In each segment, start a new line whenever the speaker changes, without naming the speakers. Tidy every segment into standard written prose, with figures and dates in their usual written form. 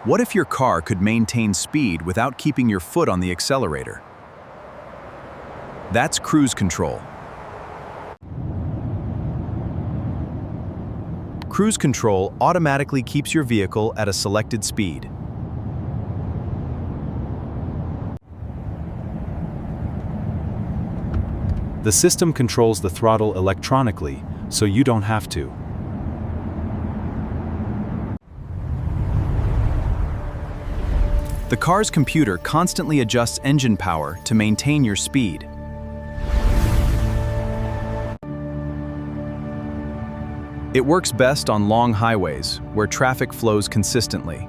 What if your car could maintain speed without keeping your foot on the accelerator? That's cruise control. Cruise control automatically keeps your vehicle at a selected speed. The system controls the throttle electronically, so you don't have to. The car's computer constantly adjusts engine power to maintain your speed. It works best on long highways, where traffic flows consistently.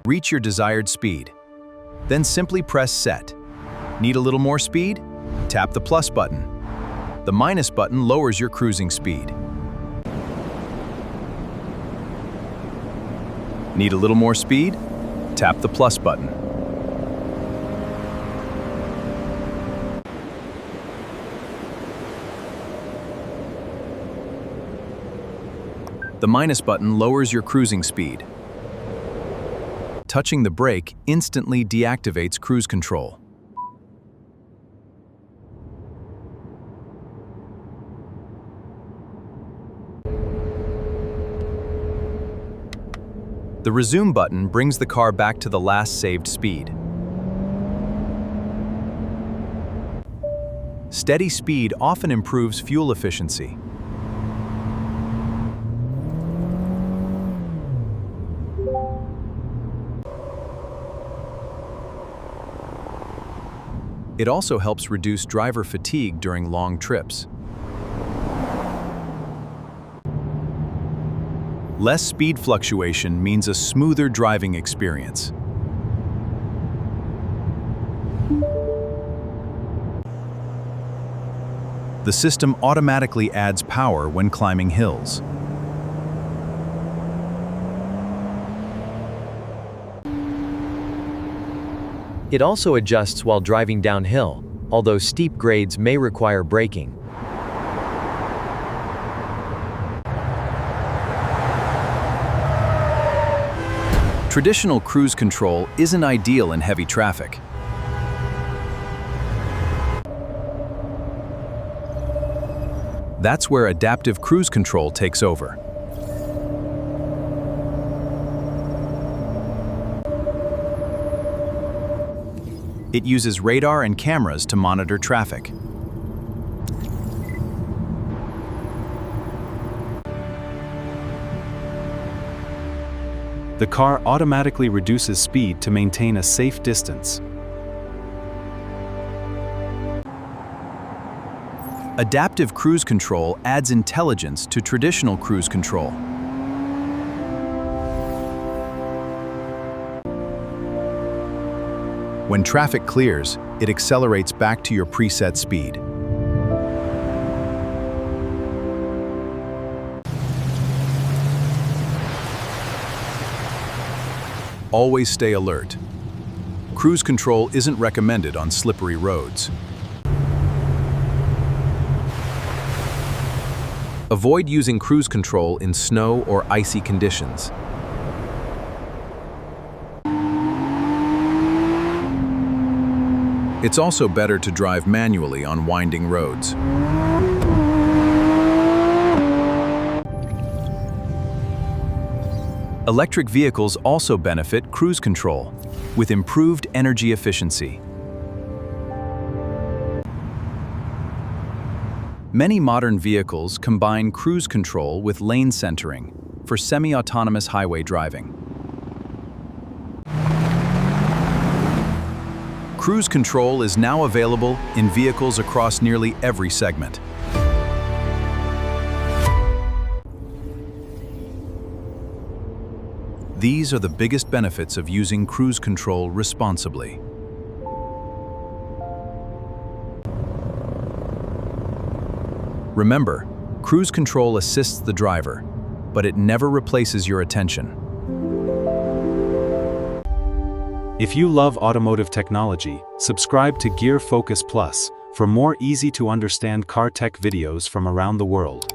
Reach your desired speed. Then simply press Set. Need a little more speed? Tap the plus button. The minus button lowers your cruising speed. Need a little more speed? Tap the plus button. The minus button lowers your cruising speed. Touching the brake instantly deactivates cruise control. The resume button brings the car back to the last saved speed. Steady speed often improves fuel efficiency. It also helps reduce driver fatigue during long trips. Less speed fluctuation means a smoother driving experience. The system automatically adds power when climbing hills.
It also adjusts while driving downhill, although steep grades may require braking.
Traditional cruise control isn't ideal in heavy traffic. That's where adaptive cruise control takes over. It uses radar and cameras to monitor traffic. The car automatically reduces speed to maintain a safe distance. Adaptive cruise control adds intelligence to traditional cruise control. When traffic clears, it accelerates back to your preset speed. Always stay alert. Cruise control isn't recommended on slippery roads. Avoid using cruise control in snow or icy conditions. It's also better to drive manually on winding roads. Electric vehicles also benefit cruise control, with improved energy efficiency. Many modern vehicles combine cruise control with lane centering for semi-autonomous highway driving. Cruise control is now available in vehicles across nearly every segment. These are the biggest benefits of using cruise control responsibly. Remember, cruise control assists the driver, but it never replaces your attention. If you love automotive technology, subscribe to GearFocus Plus for more easy-to-understand car tech videos from around the world.